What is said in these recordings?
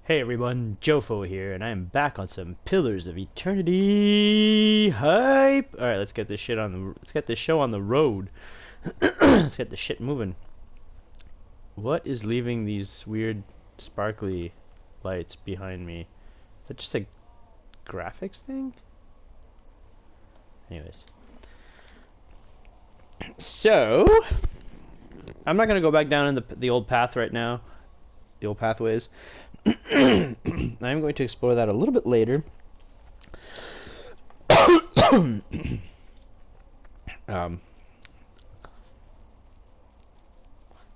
Hey everyone, Jofo here, and I am back on some Pillars of Eternity hype. All right, let's get this show on the road. Let's get the shit moving. What is leaving these weird sparkly lights behind me? Is that just a graphics thing? Anyways, so I'm not gonna go back down in the old path right now, the old pathways. I'm going to explore that a little bit later. I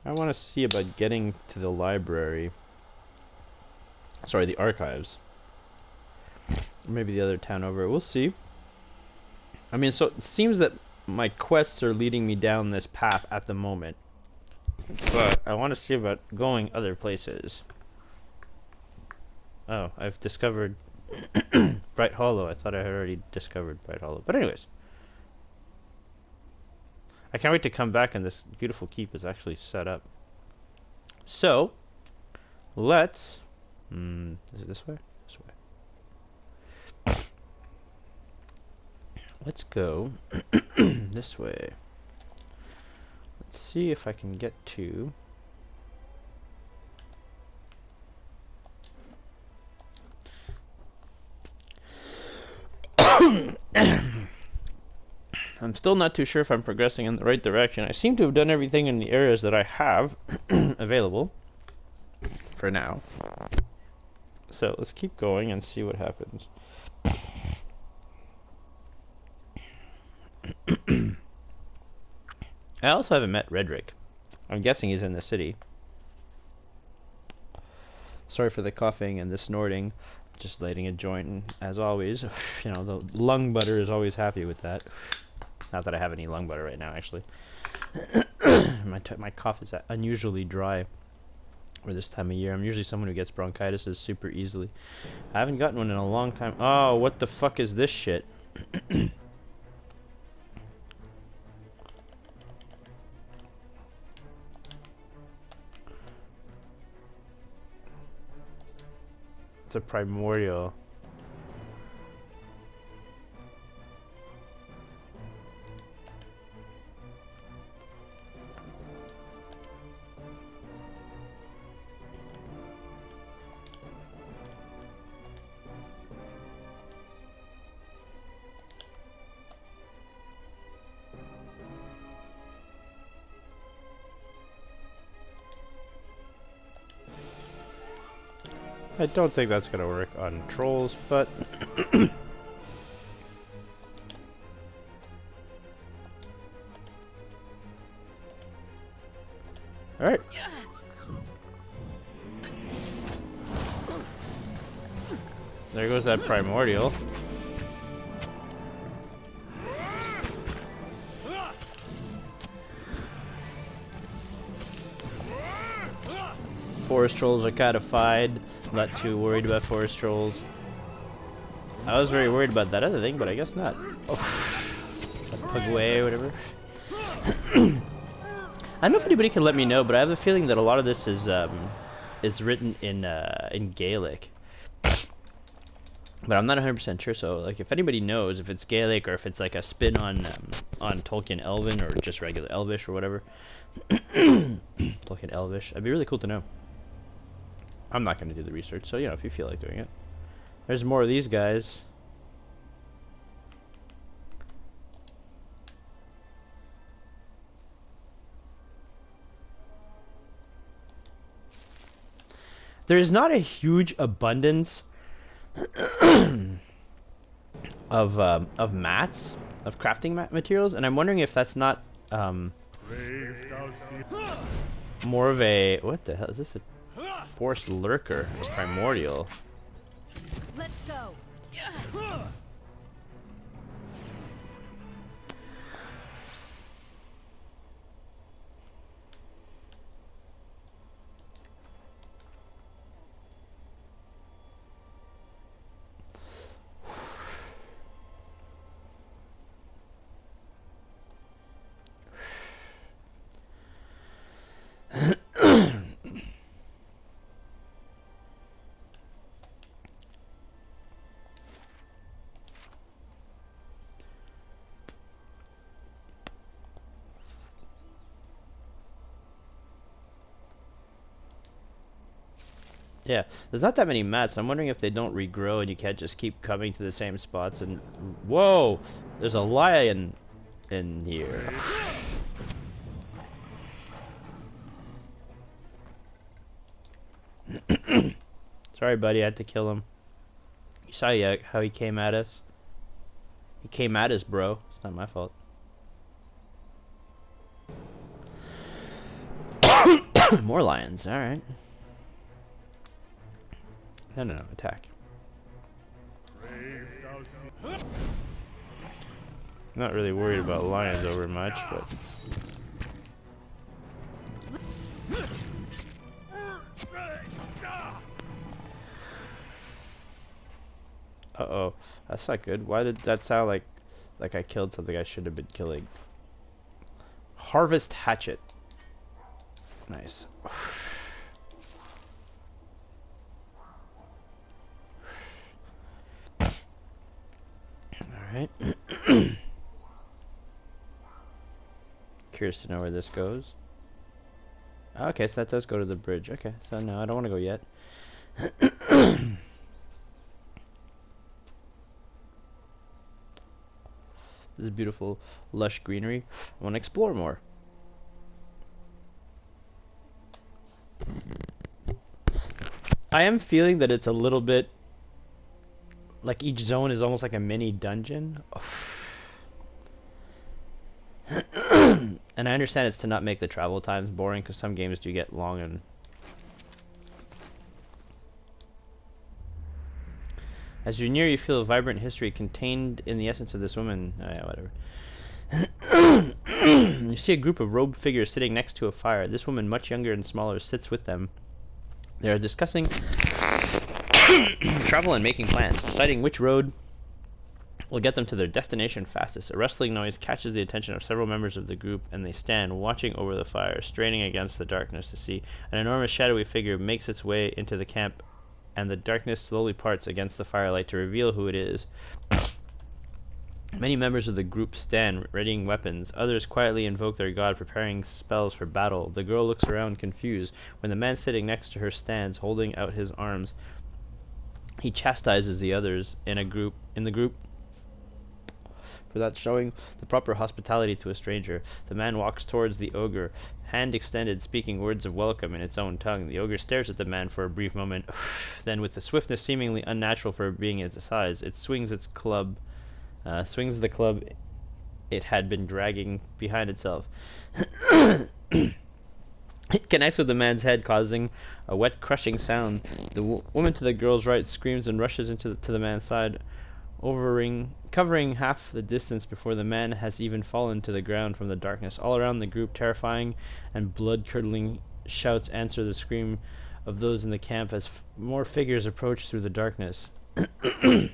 want to see about getting to the library. Sorry, the archives. Or maybe the other town over. We'll see. I mean, so it seems that my quests are leading me down this path at the moment. But I want to see about going other places. Oh, I've discovered Bright Hollow. I thought I had already discovered Bright Hollow. But anyways. I can't wait to come back and this beautiful keep is actually set up. So, let's... is it this way? This way. Let's go this way. Let's see if I can get to... I'm still not too sure if I'm progressing in the right direction. I seem to have done everything in the areas that I have available for now. So let's keep going and see what happens. I also haven't met Redrick. I'm guessing he's in the city. Sorry for the coughing and the snorting. Just lighting a joint, and as always, you know, the lung butter is always happy with that. Not that I have any lung butter right now, actually. My cough is unusually dry for this time of year. I'm usually someone who gets bronchitis super easily. I haven't gotten one in a long time. Oh, what the fuck is this shit? It's a primordial. I don't think that's gonna work on trolls, but alright. There goes that primordial. Forest trolls are codified. I'm not too worried about forest trolls. I was very worried about that other thing, but I guess not. Oh, that pug away, whatever. I don't know if anybody can let me know, but I have a feeling that a lot of this is written in Gaelic. But I'm not 100% sure. So, like, if anybody knows if it's Gaelic or if it's like a spin on Tolkien Elven or just regular Elvish or whatever, Tolkien Elvish, it'd be really cool to know. I'm not going to do the research, so, you know, if you feel like doing it. There's more of these guys. There's not a huge abundance of mats, of crafting materials, and I'm wondering if that's not more of a... What the hell is this? A forest lurker, a primordial. Let's go. Yeah, there's not that many mats. I'm wondering if they don't regrow and you can't just keep coming to the same spots and... Whoa! There's a lion in here. Sorry, buddy, I had to kill him. You saw how he came at us? He came at us, bro. It's not my fault. More lions, alright. No, attack. Not really worried about lions over much, but... Uh-oh, that's not good. Why did that sound like I killed something I should have been killing? Harvest hatchet. Nice. Alright. Curious to know where this goes. Okay, so that does go to the bridge. Okay, so no, I don't want to go yet. This is beautiful, lush greenery. I want to explore more. I am feeling that it's a little bit like each zone is almost like a mini dungeon. And I understand it's to not make the travel times boring, because some games do get long. And as you near, you feel a vibrant history contained in the essence of this woman. Oh, yeah, whatever. You see a group of robed figures sitting next to a fire. This woman, much younger and smaller, sits with them. They are discussing travel and making plans, deciding which road will get them to their destination fastest. A rustling noise catches the attention of several members of the group, and they stand watching over the fire, straining against the darkness to see. An enormous shadowy figure makes its way into the camp, and the darkness slowly parts against the firelight to reveal who it is. Many members of the group stand, readying weapons. Others quietly invoke their god, preparing spells for battle. The girl looks around confused. When the man sitting next to her stands, holding out his arms, he chastises the others in the group for not showing the proper hospitality to a stranger. The man walks towards the ogre, hand extended, speaking words of welcome in its own tongue. The ogre stares at the man for a brief moment. Then, with a swiftness seemingly unnatural for being its size, it swings the club it had been dragging behind itself. It connects with the man's head, causing a wet, crushing sound. The woman to the girl's right screams and rushes to the man's side, covering half the distance before the man has even fallen to the ground from the darkness. All around the group, terrifying and blood-curdling shouts answer the scream of those in the camp as more figures approach through the darkness. Oh,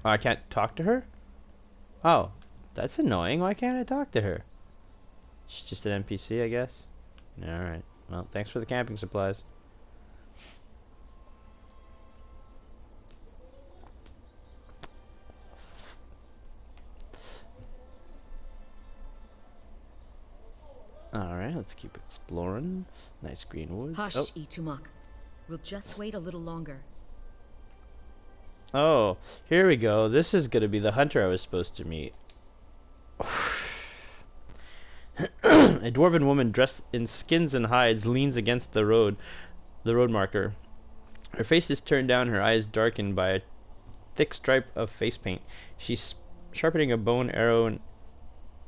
I can't talk to her? Oh, that's annoying. Why can't I talk to her? She's just an NPC, I guess. Alright. Well, thanks for the camping supplies. Alright, let's keep exploring. Nice green woods. Hush, Itumak. We'll just wait a little longer. Oh, here we go. This is gonna be the hunter I was supposed to meet. A dwarven woman dressed in skins and hides leans against the road marker. Her face is turned down, her eyes darkened by a thick stripe of face paint. She's sharpening a bone arrow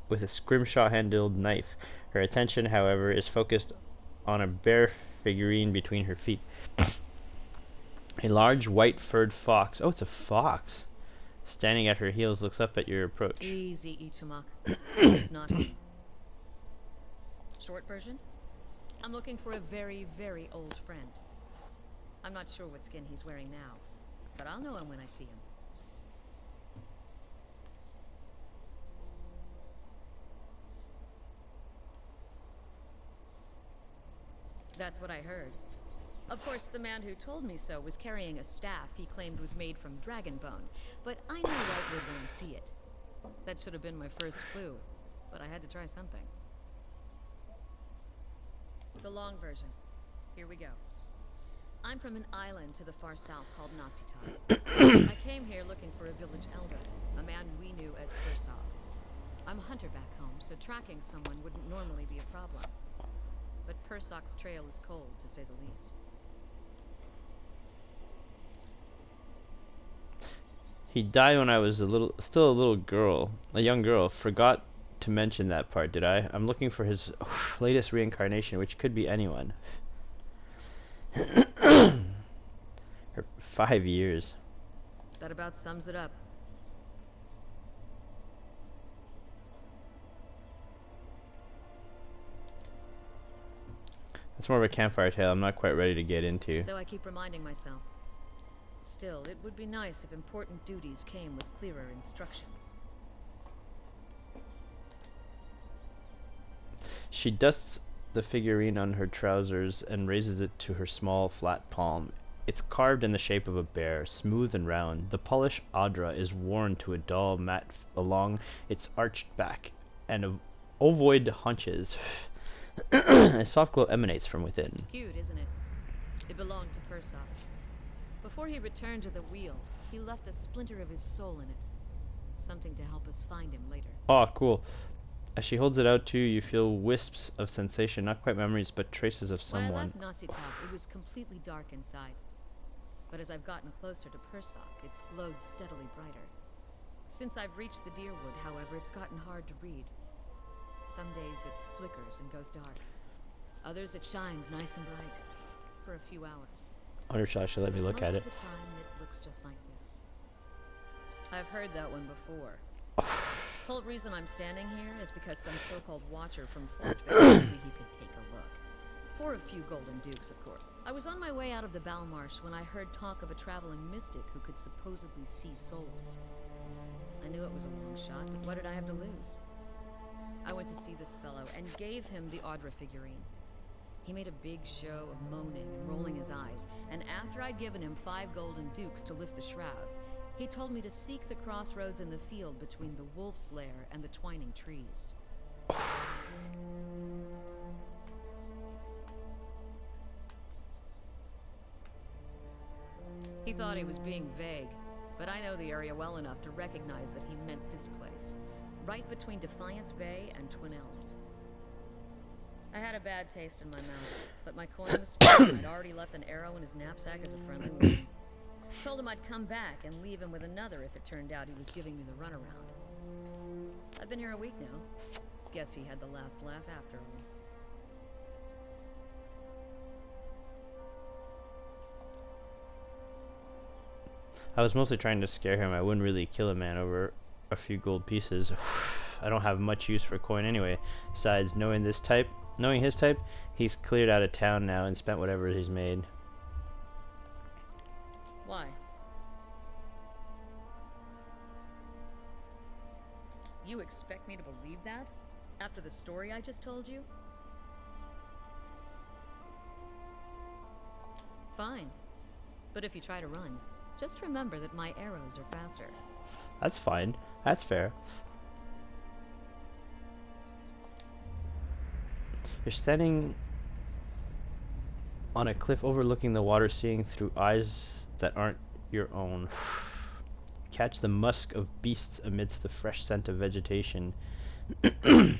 with a scrimshaw-handled knife. Her attention, however, is focused on a bare figurine between her feet. A large white-furred fox. Oh, it's a fox. Standing at her heels, looks up at your approach. Easy, Itumak. It's not him. Short version? I'm looking for a very, very old friend. I'm not sure what skin he's wearing now, but I'll know him when I see him. That's what I heard. Of course, the man who told me so was carrying a staff he claimed was made from dragon bone, but I knew right would when I see it. That should have been my first clue, but I had to try something. The long version. Here we go. I'm from an island to the far south called Nasitar. I came here looking for a village elder, a man we knew as Persog. I'm a hunter back home, so tracking someone wouldn't normally be a problem. But Persog's trail is cold, to say the least. He died when I was still a little girl, a young girl. Forgot to mention that part, did I? I'm looking for his latest reincarnation, which could be anyone. 5 years. That about sums it up. It's more of a campfire tale I'm not quite ready to get into. So I keep reminding myself. Still, it would be nice if important duties came with clearer instructions. She dusts the figurine on her trousers and raises it to her small, flat palm. It's carved in the shape of a bear, smooth and round. The polished adra is worn to a dull mat along its arched back, and ovoid haunches. A soft glow emanates from within. Cute, isn't it? It belonged to Persog. Before he returned to the wheel, he left a splinter of his soul in it. Something to help us find him later. Oh, cool. As she holds it out to you, you feel wisps of sensation, not quite memories, but traces of someone. When I left Nasitab, it was completely dark inside. But as I've gotten closer to Persog, it's glowed steadily brighter. Since I've reached the Deerwood, however, it's gotten hard to read. Some days it flickers and goes dark. Others it shines nice and bright. For a few hours. Undershot should let me look at it. Most of the time, it looks just like this. I've heard that one before. The whole reason I'm standing here is because some so-called watcher from Fort told me he could take a look. For a few golden dukes, of course. I was on my way out of the Balmarsh when I heard talk of a traveling mystic who could supposedly see souls. I knew it was a long shot, but what did I have to lose? I went to see this fellow and gave him the Audra figurine. He made a big show of moaning and rolling his eyes, and after I'd given him 5 golden dukes to lift the shroud, he told me to seek the crossroads in the field between the wolf's lair and the twining trees. He thought he was being vague, but I know the area well enough to recognize that he meant this place, right between Defiance Bay and Twin Elms. I had a bad taste in my mouth, but my coin was spent. I'd already left an arrow in his knapsack as a friendly warning. Told him I'd come back and leave him with another if it turned out he was giving me the runaround. I've been here a week now. Guess he had the last laugh after all. I was mostly trying to scare him. I wouldn't really kill a man over a few gold pieces. I don't have much use for coin anyway. Besides, knowing his type, he's cleared out of town now and spent whatever he's made. Why? You expect me to believe that? After the story I just told you? Fine. But if you try to run, just remember that my arrows are faster. That's fine. That's fair. You're standing on a cliff overlooking the water, seeing through eyes that aren't your own. Catch the musk of beasts amidst the fresh scent of vegetation. You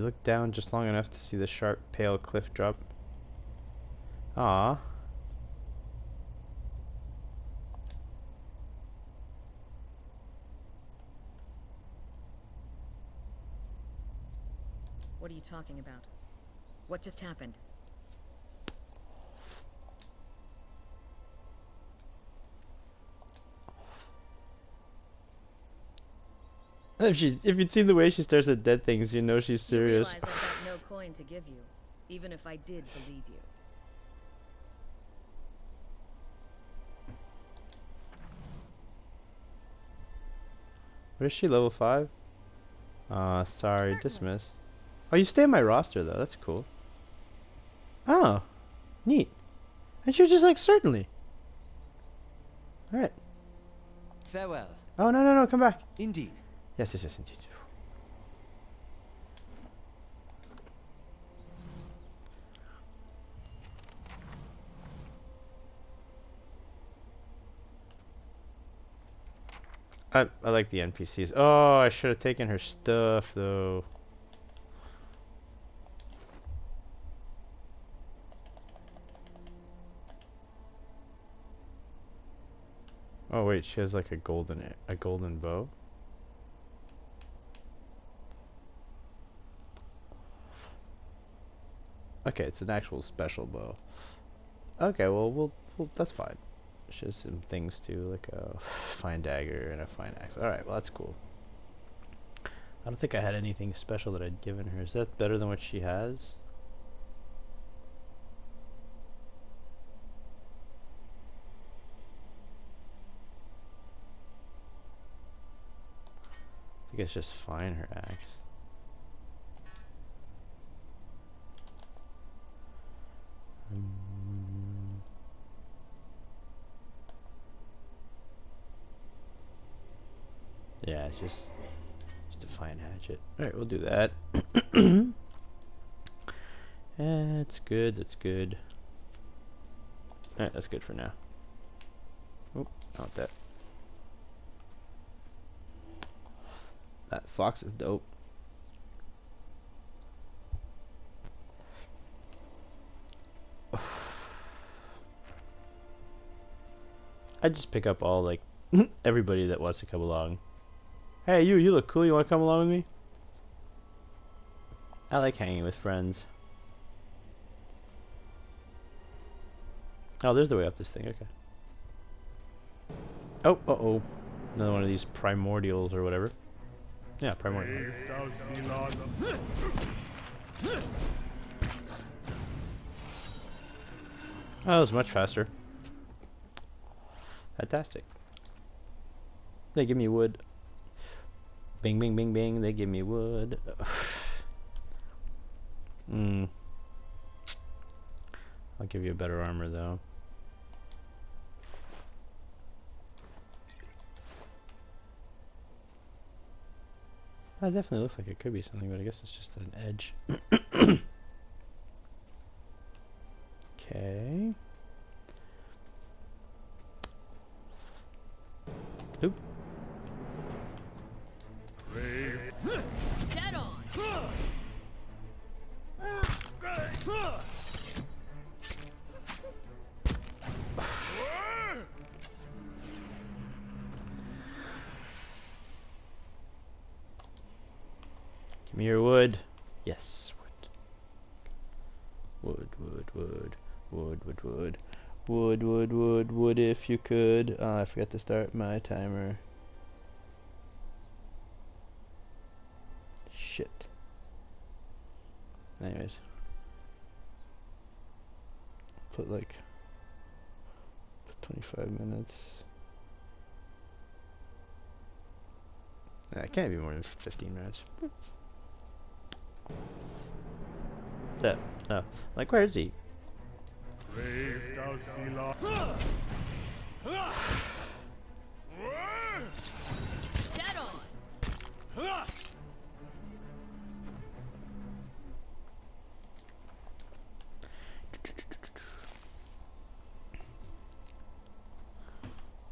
look down just long enough to see the sharp, pale cliff drop. Ah. What are you talking about? What just happened? If you'd seen the way she stares at dead things, you know she's serious. You realize I've got no coin to give you, even if I did believe you. What is she, level 5? Sorry, Certainly. dismiss. Oh, you stay on my roster though, that's cool. Oh, neat. And she was just like, certainly. Alright. Farewell. Oh, no, come back. Indeed. Yes, indeed. I like the NPCs. Oh, I should have taken her stuff though. Oh wait, she has like a golden bow. Okay, it's an actual special bow. Okay, well, we'll that's fine. She has some things too, like a fine dagger and a fine axe. Alright, well that's cool. I don't think I had anything special that I'd given her. Is that better than what she has? I think it's just fine, her axe. Yeah, it's just a fine hatchet. Alright, we'll do that. That's good, that's good. Alright, that's good for now. Oh, not that. That fox is dope. I just pick up all, like, everybody that wants to come along. Hey, you look cool. You want to come along with me? I like hanging with friends. Oh, there's the way up this thing. Okay. Oh, uh-oh. Another one of these primordials or whatever. Yeah, primordial. Oh, that was much faster. Fantastic. They give me wood. Bing, bing, bing, bing. They give me wood. I'll give you a better armor, though. That definitely looks like it could be something, but I guess it's just an edge. Okay. Oop. Dead on. Give me your wood. Yes, wood. Wood if you could. I forgot to start my timer. Shit. Anyways. Put 25 minutes. It can't be more than 15 minutes. That. No. Like, where is he? Dead on.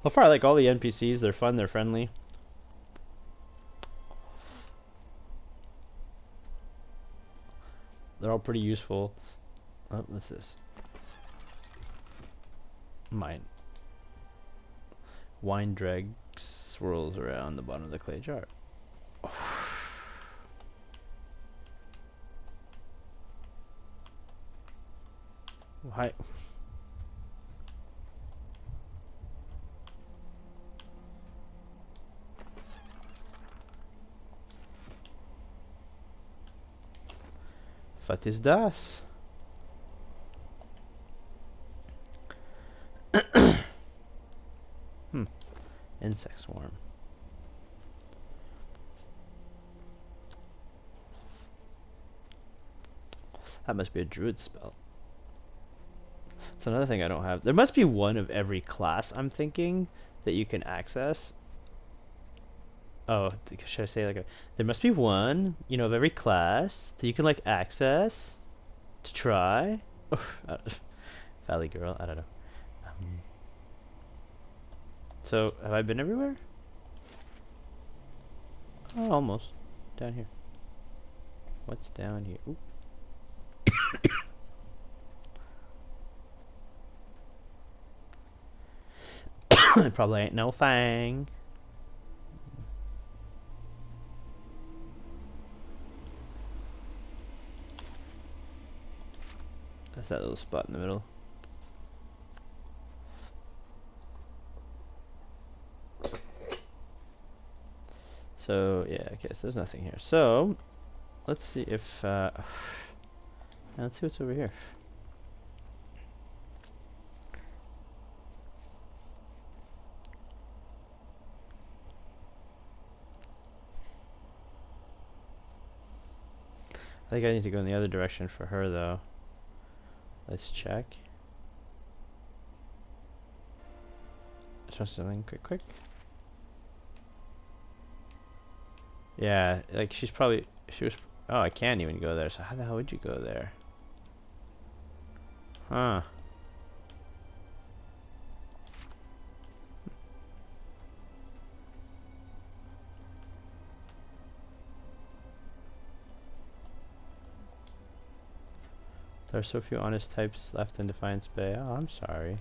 So far, I like all the NPCs. They're fun. They're friendly. They're all pretty useful. Oh, what's this? Mine. Wine drag swirls around the bottom of the clay jar. Why? What is das? Insect swarm. That must be a druid spell. It's another thing I don't have. There must be one of every class, I'm thinking, that you can access. Oh, should I say like there must be one, you know, of every class that you can like access to try. Valley Girl, I don't know. So, have I been everywhere? Oh, almost. Down here. What's down here? Ooh. It probably ain't no thing. That's that little spot in the middle. So, yeah, okay, so there's nothing here. So, let's see if, let's see what's over here. I think I need to go in the other direction for her, though. Let's check. Try something quick. Yeah, like she was, oh, I can't even go there, so how the hell would you go there? Huh. There are so few honest types left in Defiance Bay. Oh, I'm sorry.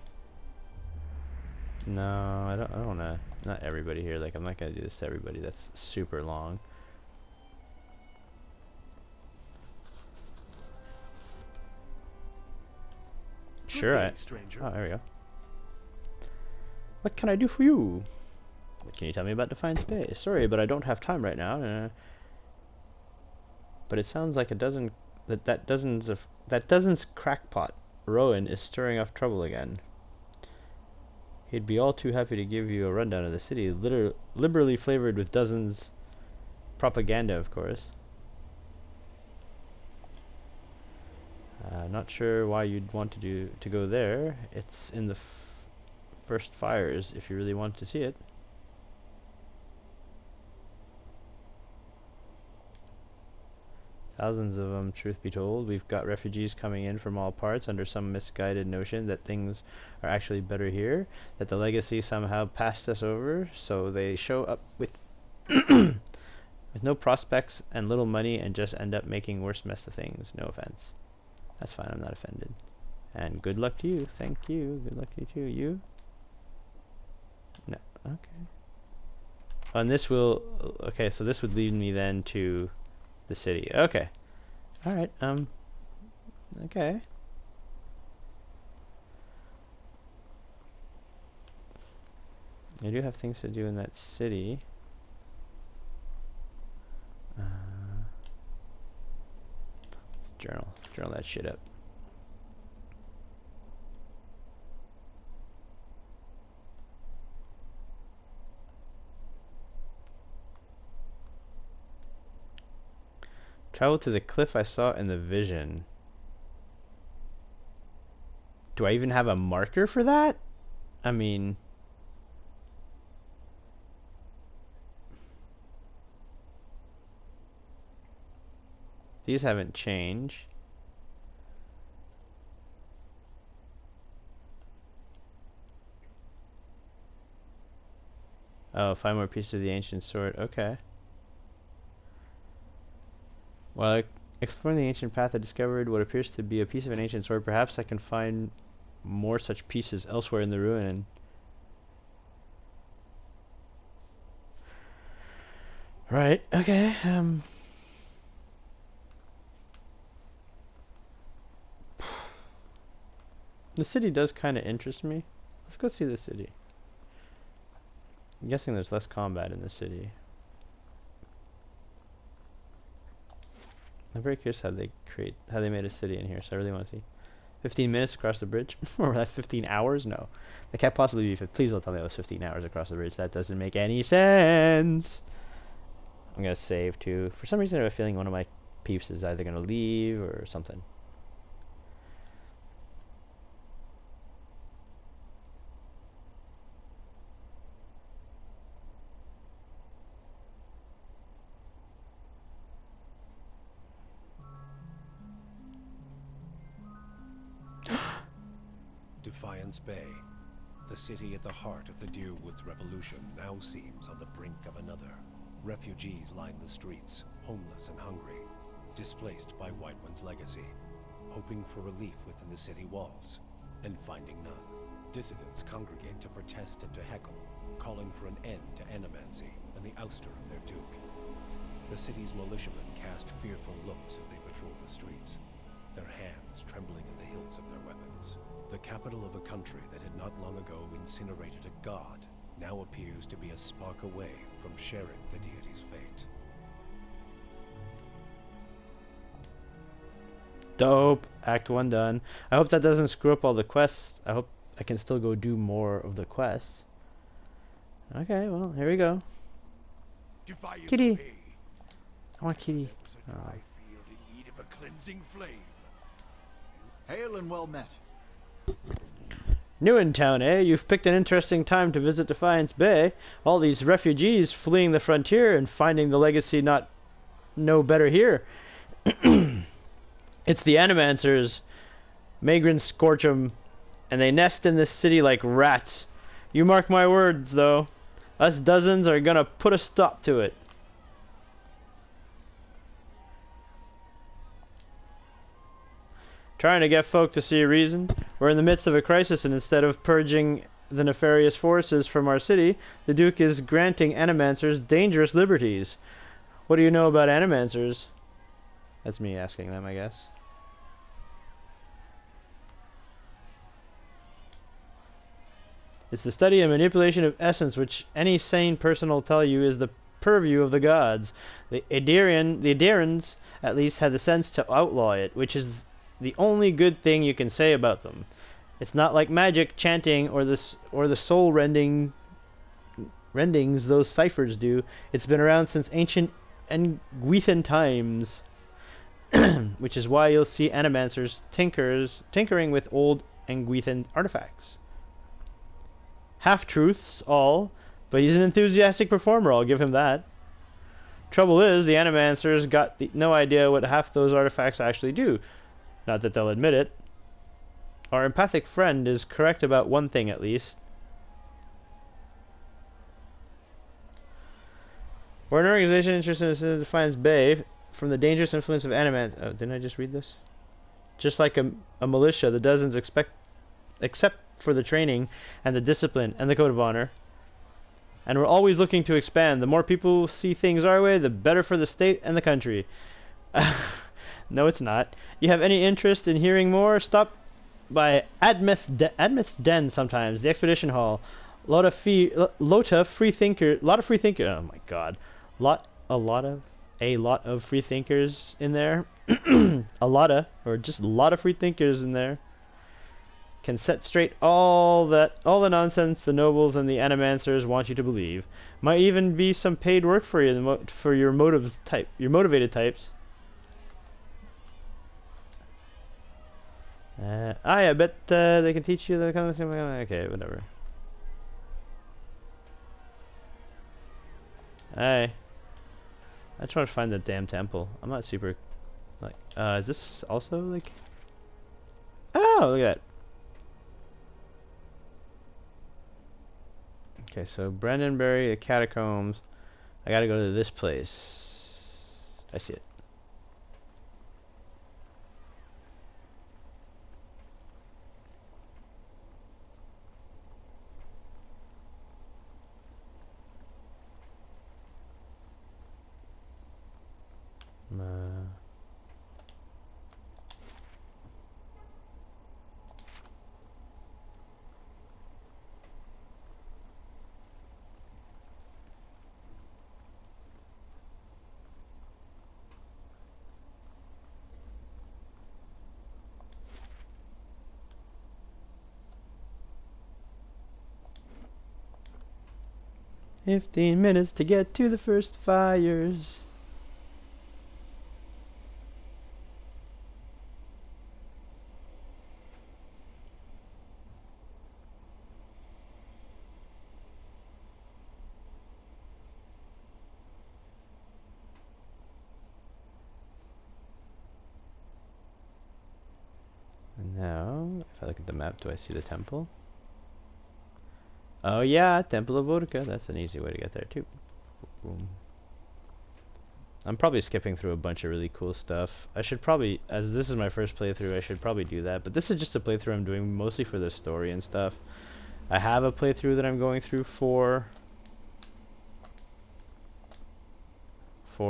No, I don't wanna, not everybody here, like I'm not gonna do this to everybody, that's super long. Sure, stranger. oh, there we go. What can I do for you? What can you tell me about Defiance Bay? Sorry, but I don't have time right now. But it sounds like that dozen's crackpot, Rowan, is stirring up trouble again. He'd be all too happy to give you a rundown of the city, liberally flavored with dozens propaganda, of course. Not sure why you'd want to go there. It's in the first fires if you really want to see it. Thousands of them, truth be told. We've got refugees coming in from all parts under some misguided notion that things are actually better here, that the legacy somehow passed us over, so they show up with with no prospects and little money and just end up making worse mess of things. No offense. That's fine, I'm not offended. And good luck to you. Thank you. Good luck to you too. You? No. Okay. And this will... Okay, so this would lead me then to the city. Okay. Alright, okay. I do have things to do in that city. Let's journal that shit up. Travel to the cliff I saw in the vision. Do I even have a marker for that? I mean... These haven't changed. Oh, 5 more pieces of the ancient sword. Okay. While exploring the ancient path, I discovered what appears to be a piece of an ancient sword. Perhaps I can find more such pieces elsewhere in the ruin. Right, okay, the city does kind of interest me. Let's go see the city. I'm guessing there's less combat in the city. I'm very curious how they made a city in here, so I really want to see. 15 minutes across the bridge? Or that 15 hours? No. That can't possibly be, please don't tell me it was 15 hours across the bridge. That doesn't make any sense. I'm gonna save too. For some reason I have a feeling one of my peeps is either gonna leave or something. Defiance Bay, the city at the heart of the Deerwoods Revolution, now seems on the brink of another. Refugees line the streets, homeless and hungry, displaced by White One's legacy, hoping for relief within the city walls, and finding none. Dissidents congregate to protest and to heckle, calling for an end to animancy and the ouster of their duke. The city's militiamen cast fearful looks as they patrol the streets, their hands trembling at the hilts of their weapons. The capital of a country that had not long ago incinerated a god now appears to be a spark away from sharing the deity's fate. Dope. Act 1 done. I hope that doesn't screw up all the quests. I hope I can still go do more of the quests. Okay, well, here we go. Defiance Kitty. be. I want Kitty. There was a dry field in need of a cleansing flame. Hail and well met. New in town, eh? You've picked an interesting time to visit Defiance Bay. All these refugees fleeing the frontier and finding the legacy not no better here. It's the Animancers. Vagrants scorch 'em, and they nest in this city like rats. You mark my words, though. Us dozens are gonna put a stop to it. Trying to get folk to see reason. We're in the midst of a crisis, and instead of purging the nefarious forces from our city, the Duke is granting Animancers dangerous liberties. What do you know about Animancers? That's me asking them, I guess. It's the study and manipulation of essence, which any sane person will tell you is the purview of the gods. The Adirans, at least, had the sense to outlaw it, which is the only good thing you can say about them. It's not like magic, chanting, or the soul rendings those ciphers do. It's been around since ancient Nguithan times, which is why you'll see Animancers tinkering with old Nguithan artifacts. Half-truths, all, but he's an enthusiastic performer, I'll give him that. Trouble is, the Animancers got no idea what half those artifacts actually do. Not that they'll admit it. Our empathic friend is correct about one thing, at least. We're an organization interested in Defiance Bay from the dangerous influence of Animant. Oh, didn't I just read this? Just like a militia, the dozens except for the training and the discipline and the code of honor. And we're always looking to expand. The more people see things our way, the better for the state and the country. No, it's not. You have any interest in hearing more? Stop by Admith's Den sometimes. The Expedition Hall. Lot of free thinker. Oh my God. A lot of free thinkers in there. a lot of free thinkers in there. Can set straight all the nonsense the nobles and the Animancers want you to believe. Might even be some paid work for you for your motivated types. I bet they can teach you the kind of thing. Okay, whatever. Hey, I just want to find the damn temple. I'm not super like. Is this also like? Oh, look at that. Okay, so Brandonbury, the catacombs. I gotta go to this place. I see it. "15 minutes to get to the first fires." And now, if I look at the map, do I see the temple? Oh yeah, Temple of Vodka. That's an easy way to get there too. Boom. I'm probably skipping through a bunch of really cool stuff. I should probably, as this is my first playthrough, I should probably do that. But this is just a playthrough I'm doing mostly for the story and stuff. I have a playthrough that I'm going through for you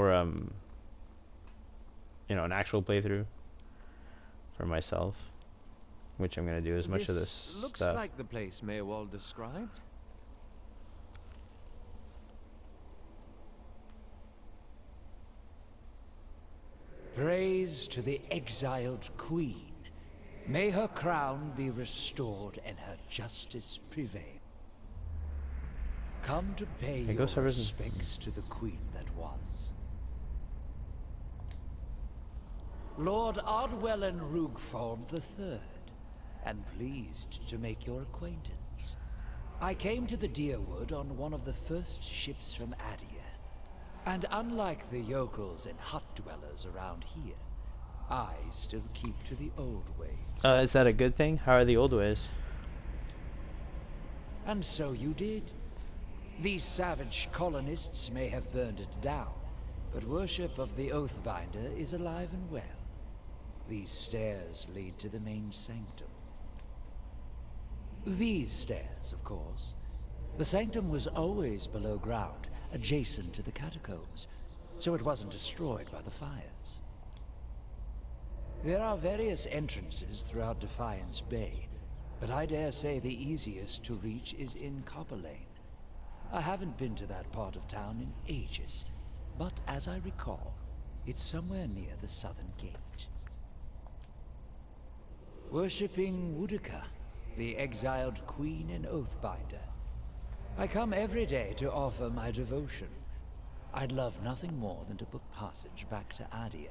know, an actual playthrough for myself, which I'm gonna do as much of this looks stuff. like the place Maywald described. Praise to the exiled queen. May her crown be restored and her justice prevail. Come to pay Hey, your Ghost Servers respects to the queen that was. Lord Ardwellen Rugford III, and pleased to make your acquaintance. I came to the Deerwood on one of the first ships from Adia. And unlike the yokels and hut dwellers around here, I still keep to the old ways. Is that a good thing? How are the old ways? And so you did. These savage colonists may have burned it down, but worship of the Oathbinder is alive and well. These stairs lead to the main sanctum. These stairs, of course. The sanctum was always below ground, adjacent to the catacombs, so it wasn't destroyed by the fires. There are various entrances throughout Defiance Bay, but I dare say the easiest to reach is in Copper Lane. I haven't been to that part of town in ages, but as I recall, it's somewhere near the southern gate. Worshipping Woodaka, the exiled queen and Oathbinder. I come every day to offer my devotion. I'd love nothing more than to book passage back to Adia,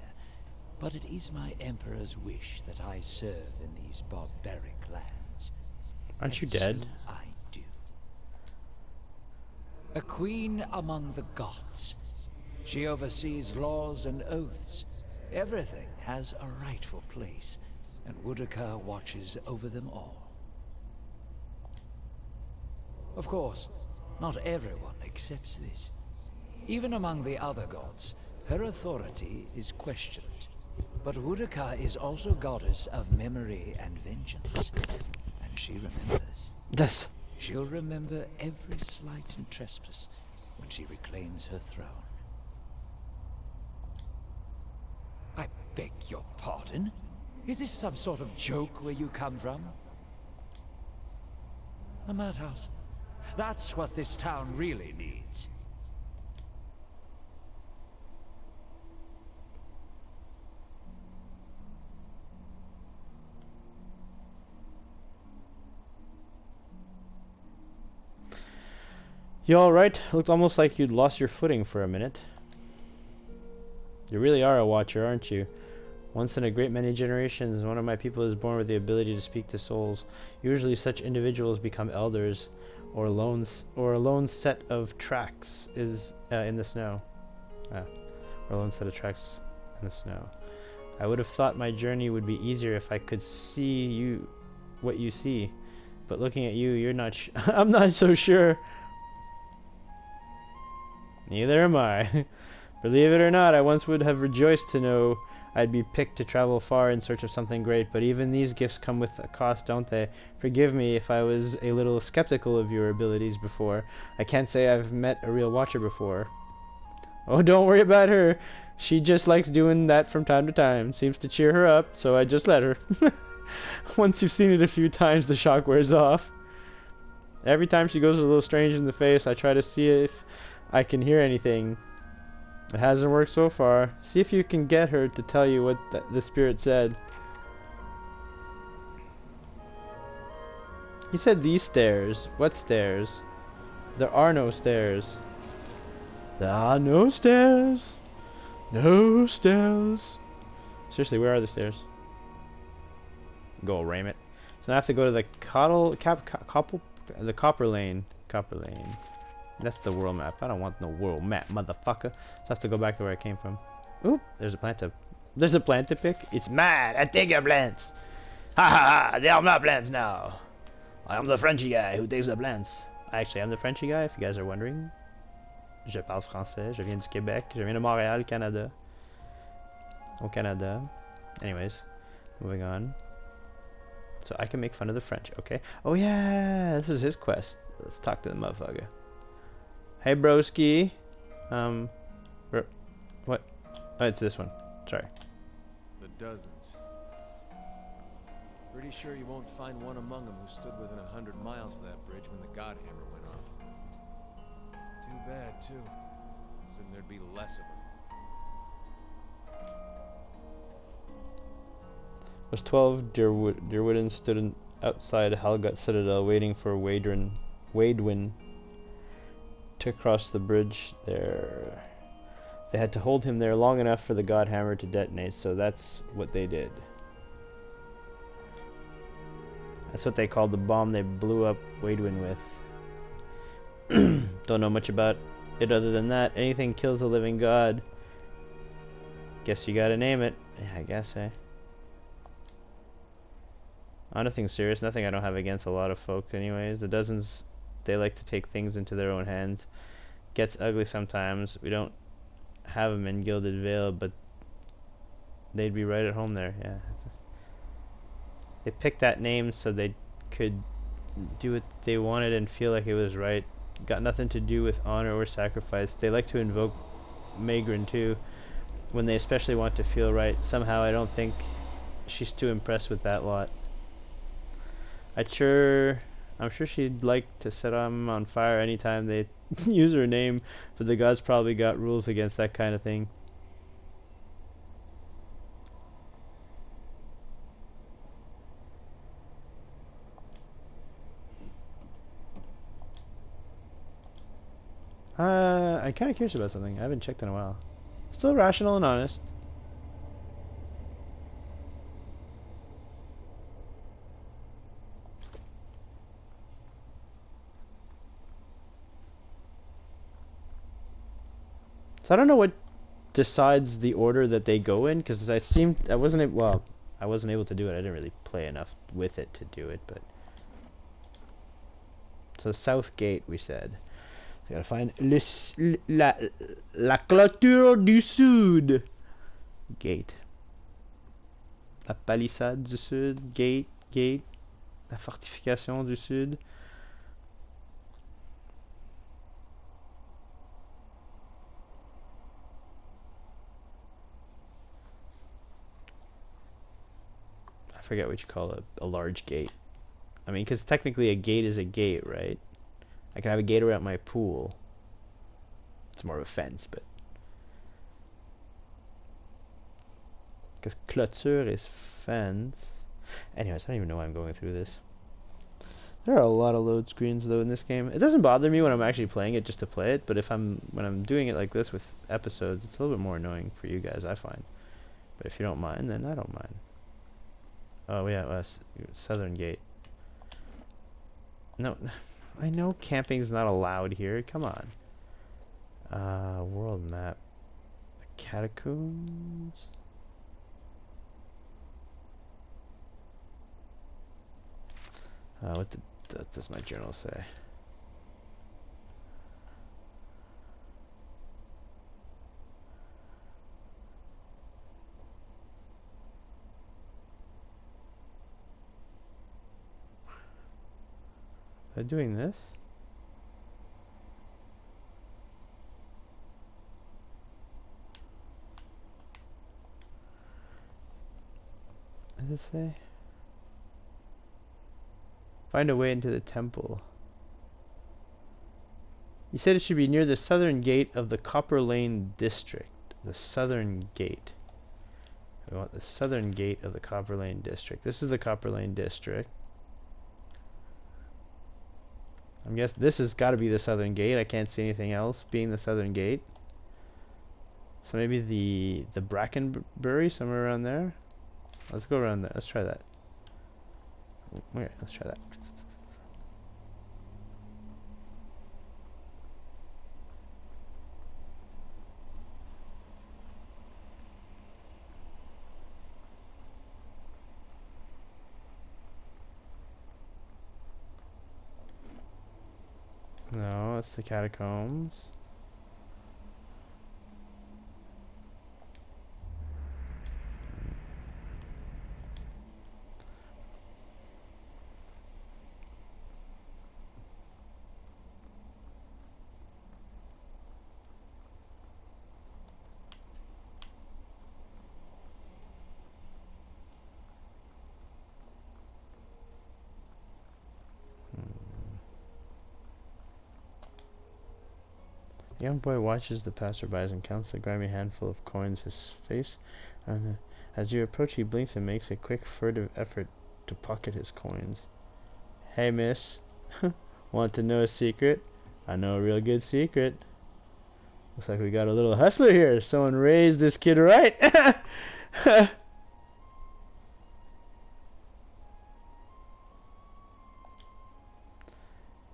but it is my Emperor's wish that I serve in these barbaric lands. Aren't you And dead? so I do. A queen among the gods. She oversees laws and oaths. Everything has a rightful place, and Woodaka watches over them all. Of course, not everyone accepts this. Even among the other gods, her authority is questioned. But Woodaka is also goddess of memory and vengeance, and she remembers. That's She'll remember every slight and trespass when she reclaims her throne. I beg your pardon? Is this some sort of joke where you come from? A madhouse. That's what this town really needs. you alright? Looked almost like you'd lost your footing for a minute. You really are a watcher, aren't you? Once in a great many generations, one of my people is born with the ability to speak to souls. Usually such individuals become elders, or a lone set of tracks is in the snow. Or a lone set of tracks in the snow. I would have thought my journey would be easier if I could see what you see. But looking at you, you're not I'm not so sure. Neither am I. Believe it or not, I once would have rejoiced to know I'd be picked to travel far in search of something great, but even these gifts come with a cost, don't they? Forgive me if I was a little skeptical of your abilities before. I can't say I've met a real watcher before. Oh, don't worry about her. She just likes doing that from time to time. Seems to cheer her up, so I just let her. Once you've seen it a few times, the shock wears off. Every time she goes a little strange in the face, I try to see if I can hear anything. It hasn't worked so far. See if you can get her to tell you what the spirit said. He said these stairs. What stairs? There are no stairs. There are no stairs. No stairs. Seriously, where are the stairs? Go ram it. So I have to go to the Copper Lane. Copper Lane. That's the world map. I don't want no world map, motherfucker. So I have to go back to where I came from. Oop, there's a plant to pick. It's mad. I take your plants. Ha ha ha. They are my plants now. I am the Frenchy guy who takes the plants. Actually, I'm the Frenchy guy, if you guys are wondering. Je parle français. Je viens du Québec. Je viens de Montréal, Canada. Au Canada. Anyways, moving on. So I can make fun of the French, okay? Oh yeah, this is his quest. Let's talk to the motherfucker. Hey broski. What? Oh, it's this one. Sorry. The dozens. Pretty sure you won't find one among them who stood within 100 miles of that bridge when the Godhammer went off. Too bad, too. Then there'd be less of them. Was 12 Deerwoodens stood outside Halgut Citadel waiting for Waidwin to cross the bridge there. They had to hold him there long enough for the Godhammer to detonate, so that's what they did. That's what they called the bomb they blew up Waidwin with. Don't know much about it other than that. Anything kills a living god. Guess you gotta name it. Yeah, I guess, eh? Oh, nothing serious. Nothing I don't have against a lot of folk anyways. The dozens, they like to take things into their own hands. Gets ugly sometimes. We don't have them in Gilded Vale, but they'd be right at home there, yeah. They picked that name so they could do what they wanted and feel like it was right. Got nothing to do with honor or sacrifice. They like to invoke Magrin too, when they especially want to feel right. Somehow I don't think she's too impressed with that lot. I'm sure she'd like to set them on fire anytime they use her name, but the gods probably got rules against that kind of thing. I'm kind of curious about something. I haven't checked in a while. Still rational and honest. So I don't know what decides the order that they go in, because I wasn't able to do it. I didn't really play enough with it to do it, but so South Gate we said. So gotta find la clôture du Sud. Gate. La palissade du Sud. Gate. La fortification du Sud. I forget what you call a large gate. I mean, because technically a gate is a gate, right? I can have a gate around my pool. It's more of a fence, but... because clôture is fence. Anyways, I don't even know why I'm going through this. There are a lot of load screens, though, in this game. It doesn't bother me when I'm actually playing it just to play it, but when I'm doing it like this with episodes, it's a little bit more annoying for you guys, I find. But if you don't mind, then I don't mind. Oh, yeah, Southern Gate. No, I know camping's not allowed here. Come on. World map. The catacombs. What does my journal say? Am I doing this? What does it say? Find a way into the temple. You said it should be near the southern gate of the Copper Lane district. The southern gate. We want the southern gate of the Copper Lane district. This is the Copper Lane district. I'm guessing this has got to be the southern gate. I can't see anything else being the southern gate. So maybe the Brackenbury, somewhere around there. Let's go around there. Let's try that. Okay, let's try that. No, it's the catacombs. The young boy watches the passerbys and counts the grimy handful of coins. His face, as you approach, he blinks and makes a quick, furtive effort to pocket his coins. Hey, miss. Want to know a secret? I know a real good secret. Looks like we got a little hustler here. Someone raised this kid right.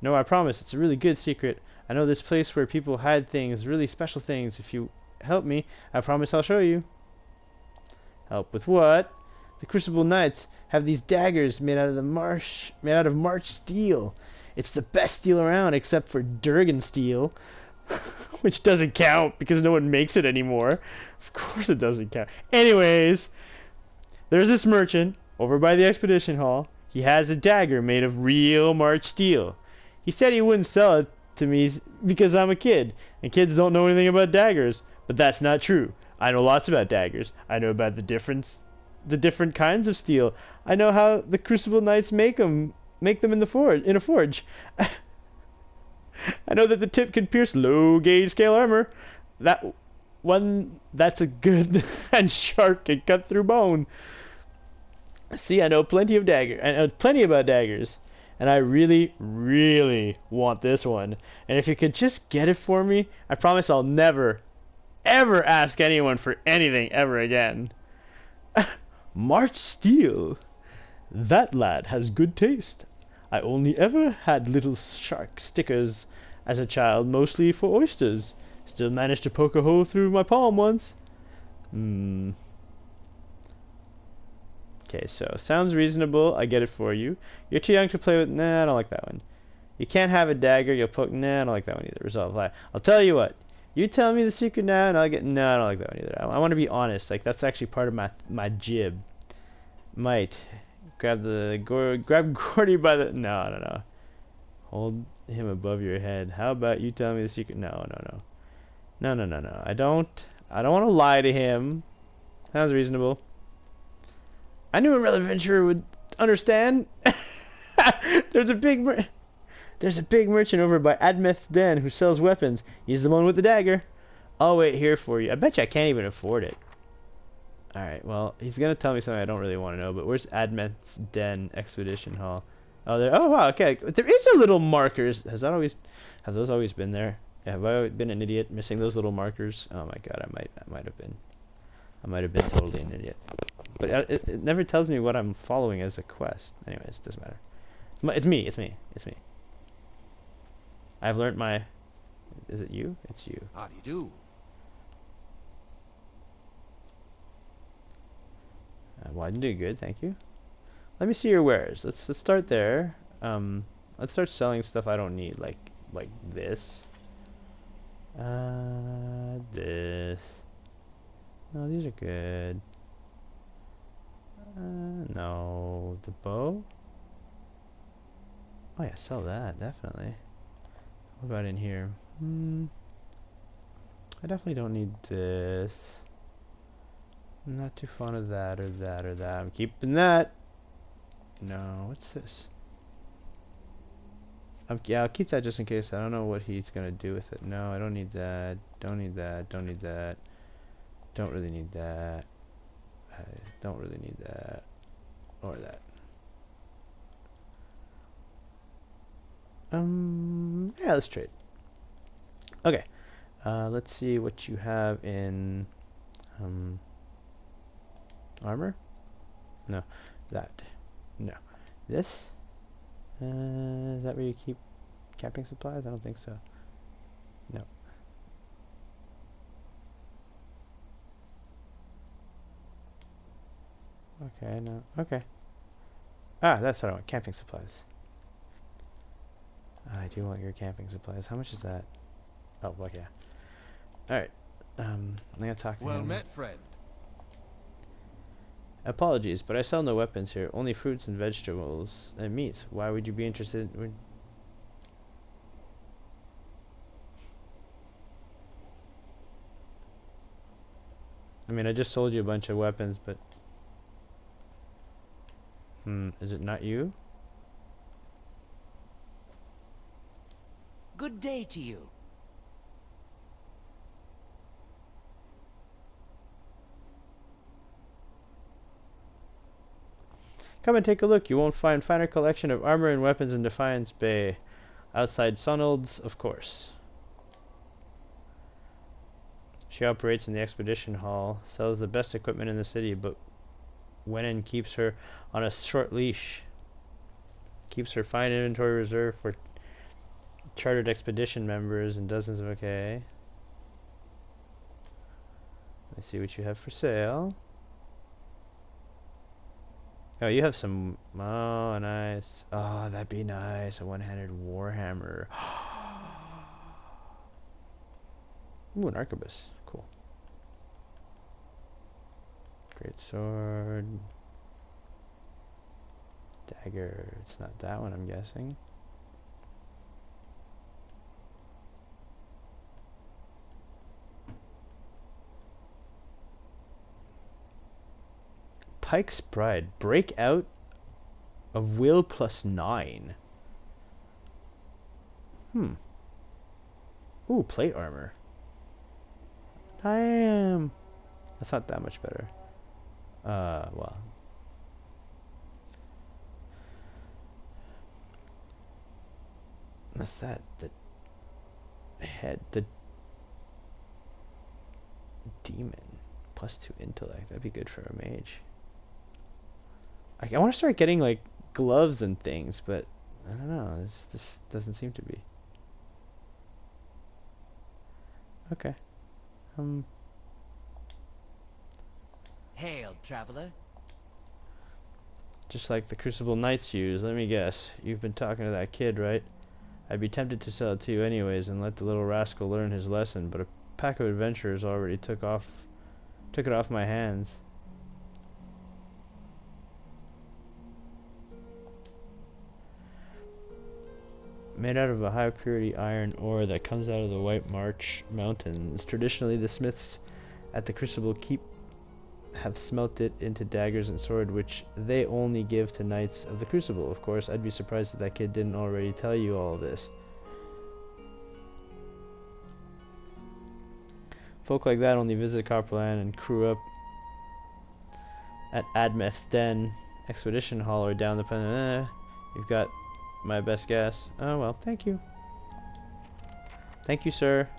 No, I promise. It's a really good secret. I know this place where people hide things, really special things. If you help me, I promise I'll show you. Help with what? The Crucible Knights have these daggers made out of March steel. It's the best steel around, except for Durgan steel, which doesn't count because no one makes it anymore. Of course it doesn't count. Anyways, there's this merchant over by the expedition hall. He has a dagger made of real March steel. He said he wouldn't sell it to me because I'm a kid, and kids don't know anything about daggers. But that's not true. I know lots about daggers. I know about the different kinds of steel. I know how the Crucible Knights make them in a forge. I know that the tip can pierce low gauge scale armor. That one that's a good and sharp can cut through bone. See, I know plenty about daggers. And I really, really want this one. And if you could just get it for me, I promise I'll never, ever ask anyone for anything ever again. March Steel. That lad has good taste. I only ever had little shark stickers as a child, mostly for oysters. Still managed to poke a hole through my palm once. Okay, so sounds reasonable. I get it for you. You're too young to play with. Nah, I don't like that one. You can't have a dagger. You'll poke. Nah, I don't like that one either. Resolve lie. I'll tell you what. You tell me the secret now, and I'll get. No, I don't like that one either. I want to be honest. Like that's actually part of my jib. Might grab Gordy by the. No. Hold him above your head. How about you tell me the secret? No. I don't want to lie to him. Sounds reasonable. I knew a real adventurer would understand. There's a big merchant over by Admeth's den who sells weapons. He's the one with the dagger. I'll wait here for you. I bet you I can't even afford it. Alright, well, he's gonna tell me something I don't really want to know, but where's Admeth's den expedition hall? Oh, there. Oh, wow, okay. There is a little markers. Have those always been there? Yeah, have I been an idiot missing those little markers? Oh my god, I might have been. I might have been totally an idiot. But it never tells me what I'm following as a quest. Anyways, it doesn't matter. It's me. I've learned my... Is it you? It's you. How do you do? Well, I didn't do good, thank you. Let me see your wares. Let's start there. Let's start selling stuff I don't need, like this. This. No, these are good. No, the bow. Oh yeah, sell that definitely. What about in here? I definitely don't need this. I'm not too fond of that or that or that. I'm keeping that. No, what's this? Yeah, I'll keep that just in case. I don't know what he's gonna do with it. No, I don't need that. Don't need that. Don't need that. Don't really need that. I don't really need that. Or that. Yeah, let's trade. Okay. Let's see what you have in armor? No. That. No. This? Is that where you keep camping supplies? I don't think so. No. Okay, no. Okay. Ah, that's what I want. Camping supplies. I do want your camping supplies. How much is that? Oh, well, yeah. Alright. I'm gonna talk to him. Well met, friend. Apologies, but I sell no weapons here. Only fruits and vegetables and meats. Why would you be interested in... I mean, I just sold you a bunch of weapons, but... is it not you? Good day to you. Come and take a look. You won't find finer collection of armor and weapons in Defiance Bay. Outside Sunolds, of course. She operates in the expedition hall, sells the best equipment in the city, but Wenin keeps her on a short leash. Keeps her fine inventory reserved for chartered expedition members and dozens of... Okay. Let's see what you have for sale. Oh, you have some... Oh, nice. Oh, that'd be nice. A one-handed warhammer. Ooh, an arquebus. Cool. Great sword. Dagger. It's not that one, I'm guessing. Pike's Pride. Breakout of will +9. Ooh, plate armor. Damn. That's not that much better. Well. What's that? The head. The demon. +2 intellect. That'd be good for a mage. I want to start getting like gloves and things, but I don't know. This doesn't seem to be. Okay. Hail, traveler. Just like the Crucible Knights use. Let me guess. You've been talking to that kid, right? I'd be tempted to sell it to you anyways and let the little rascal learn his lesson, but a pack of adventurers already took it off my hands. Made out of a high purity iron ore that comes out of the White March Mountains. Traditionally, the smiths at the Crucible Keep have smelt it into daggers and sword, which they only give to Knights of the Crucible. Of course, I'd be surprised if that kid didn't already tell you all of this. Folk like that only visit Copperland and crew up at Admeth Den Expedition Hall or down the you've got my best guess. Oh well, thank you. Thank you, sir.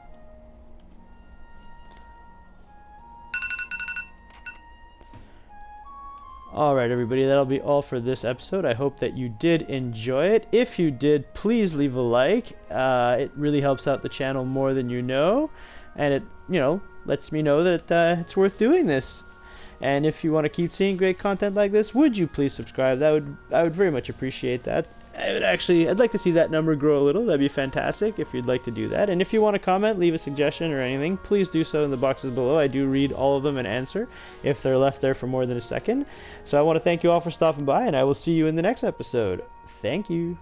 Alright everybody, that'll be all for this episode. I hope that you did enjoy it. If you did, please leave a like. It really helps out the channel more than you know. And it, lets me know that it's worth doing this. And if you want to keep seeing great content like this, would you please subscribe? I would very much appreciate that. I'd like to see that number grow a little. That'd be fantastic if you'd like to do that. And if you want to comment, leave a suggestion or anything, please do so in the boxes below. I do read all of them and answer if they're left there for more than a second. So I want to thank you all for stopping by, and I will see you in the next episode. Thank you.